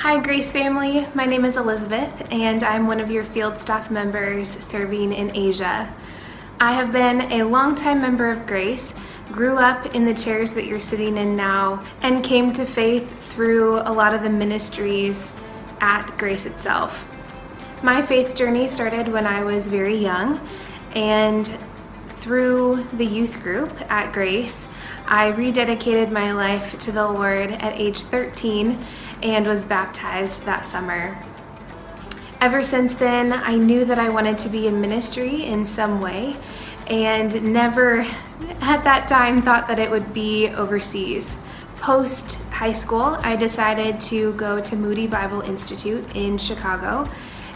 Hi Grace family, my name is Elizabeth and I'm one of your field staff members serving in Asia. I have been a longtime member of Grace, grew up in the chairs that you're sitting in now, and came to faith through a lot of the ministries at Grace itself. My faith journey started when I was very young, and through the youth group at Grace, I rededicated my life to the Lord at age 13 and was baptized that summer. Ever since then, I knew that I wanted to be in ministry in some way, and never at that time thought that it would be overseas. Post high school, I decided to go to Moody Bible Institute in Chicago,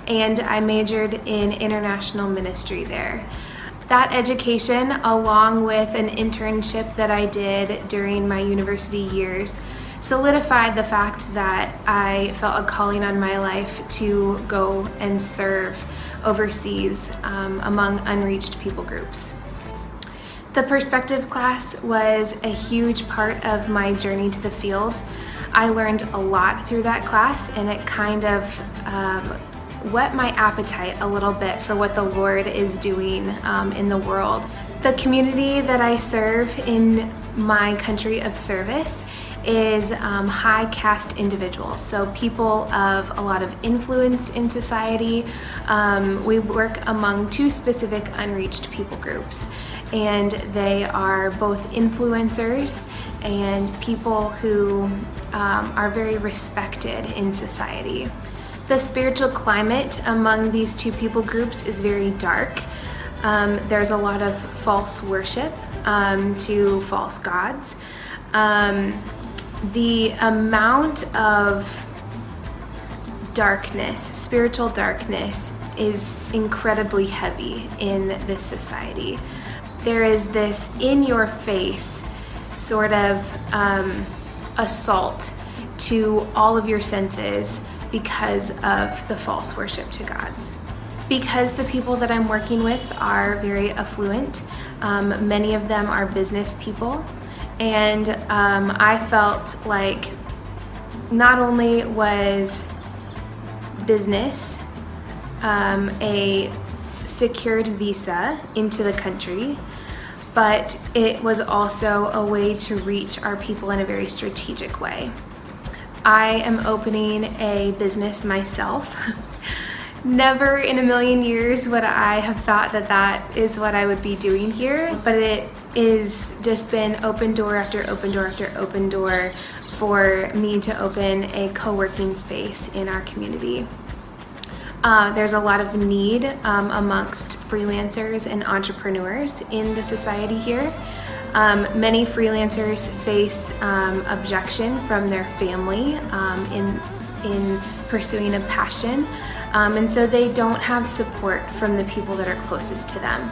and I majored in international ministry there. That education, along with an internship that I did during my university years, solidified the fact that I felt a calling on my life to go and serve overseas among unreached people groups. The perspective class was a huge part of my journey to the field. I learned a lot through that class, and it kind of whet my appetite a little bit for what the Lord is doing in the world. The community that I serve in my country of service is high caste individuals, so people of a lot of influence in society. We work among two specific unreached people groups, and they are both influencers and people who are very respected in society. The spiritual climate among these two people groups is very dark. There's a lot of false worship to false gods. The amount of darkness, spiritual darkness, is incredibly heavy in this society. There is this in-your-face sort of assault to all of your senses because of the false worship to gods. Because the people that I'm working with are very affluent, many of them are business people, and I felt like not only was business a secured visa into the country, but it was also a way to reach our people in a very strategic way. I am opening a business myself. Never in a million years would I have thought that that is what I would be doing here, but it is just been open door after open door after open door for me to open a co-working space in our community. There's a lot of need amongst freelancers and entrepreneurs in the society here. Many freelancers face objection from their family in pursuing a passion, and so they don't have support from the people that are closest to them.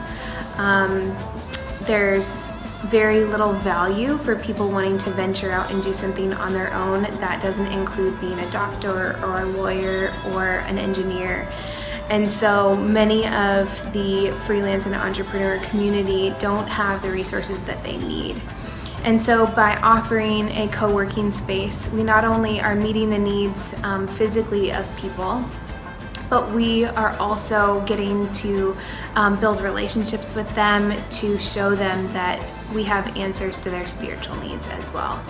There's very little value for people wanting to venture out and do something on their own that doesn't include being a doctor or a lawyer or an engineer. And so many of the freelance and entrepreneur community don't have the resources that they need. And so by offering a co-working space, we not only are meeting the needs physically of people, but we are also getting to build relationships with them to show them that we have answers to their spiritual needs as well.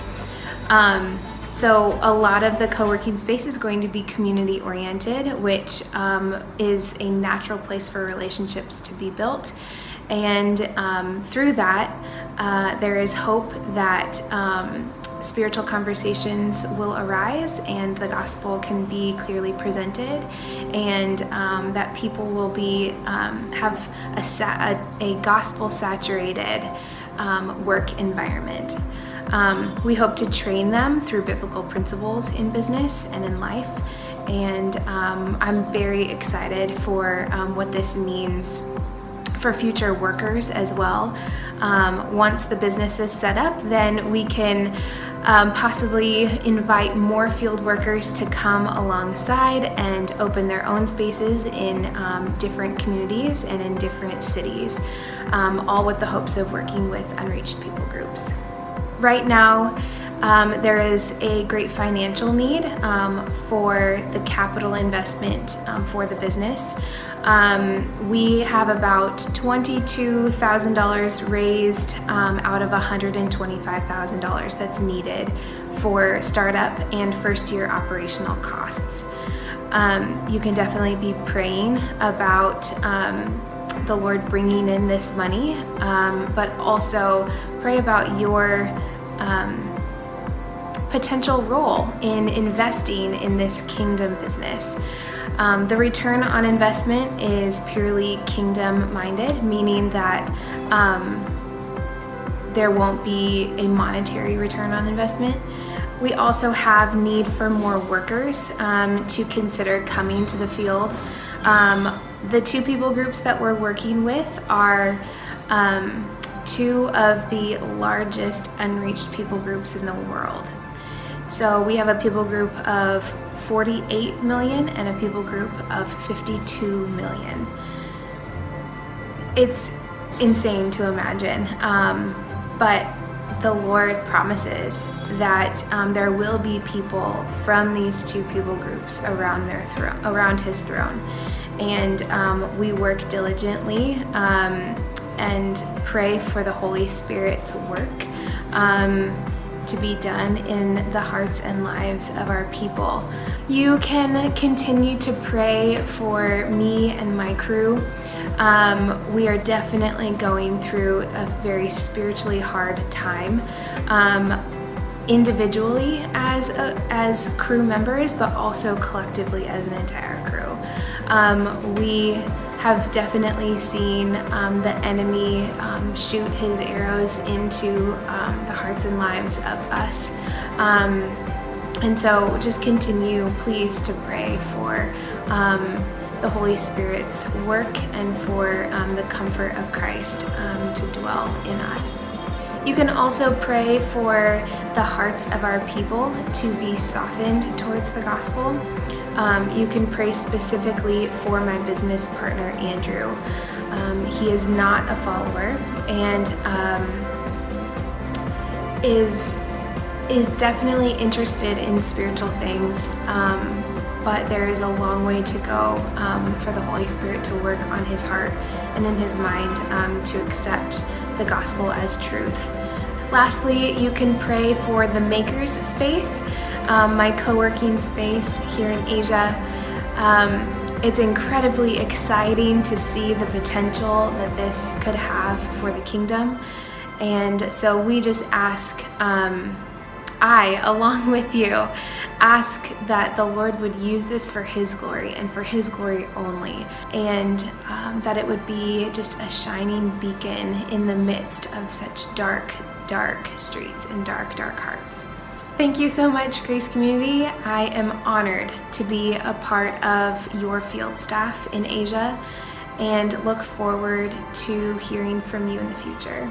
So a lot of the co-working space is going to be community oriented, which is a natural place for relationships to be built. And through that, there is hope that spiritual conversations will arise and the gospel can be clearly presented, and that people will be have a gospel saturated work environment. We hope to train them through biblical principles in business and in life, and I'm very excited for what this means for future workers as well. Once the business is set up, then we can possibly invite more field workers to come alongside and open their own spaces in different communities and in different cities, all with the hopes of working with unreached people groups. Right now, There is a great financial need for the capital investment for the business. We have about $22,000 raised out of $125,000 that's needed for startup and first year operational costs. You can definitely be praying about the Lord bringing in this money, but also pray about your potential role in investing in this kingdom business. The return on investment is purely kingdom minded, meaning that there won't be a monetary return on investment. We also have need for more workers to consider coming to the field. The two people groups that we're working with are two of the largest unreached people groups in the world. So we have a people group of 48 million and a people group of 52 million. It's insane to imagine, but the Lord promises that there will be people from these two people groups around His throne, and we work diligently and pray for the Holy Spirit's work to be done in the hearts and lives of our people. You can continue to pray for me and my crew. We are definitely going through a very spiritually hard time, individually as crew members, but also collectively as an entire crew. We have definitely seen the enemy shoot his arrows into the hearts and lives of us. And so just continue, please, to pray for the Holy Spirit's work and for the comfort of Christ to dwell in us. You can also pray for the hearts of our people to be softened towards the gospel. You can pray specifically for my business partner, Andrew. He is not a follower and is definitely interested in spiritual things, but there is a long way to go for the Holy Spirit to work on his heart and in his mind to accept the gospel as truth. Lastly, you can pray for the Makers Space, my co-working space here in Asia. It's incredibly exciting to see the potential that this could have for the kingdom. And so we just ask, I, along with you, ask that the Lord would use this for His glory and for His glory only, and that it would be just a shining beacon in the midst of such dark streets and dark hearts. Thank you so much, Grace Community. I am honored to be a part of your field staff in Asia and look forward to hearing from you in the future.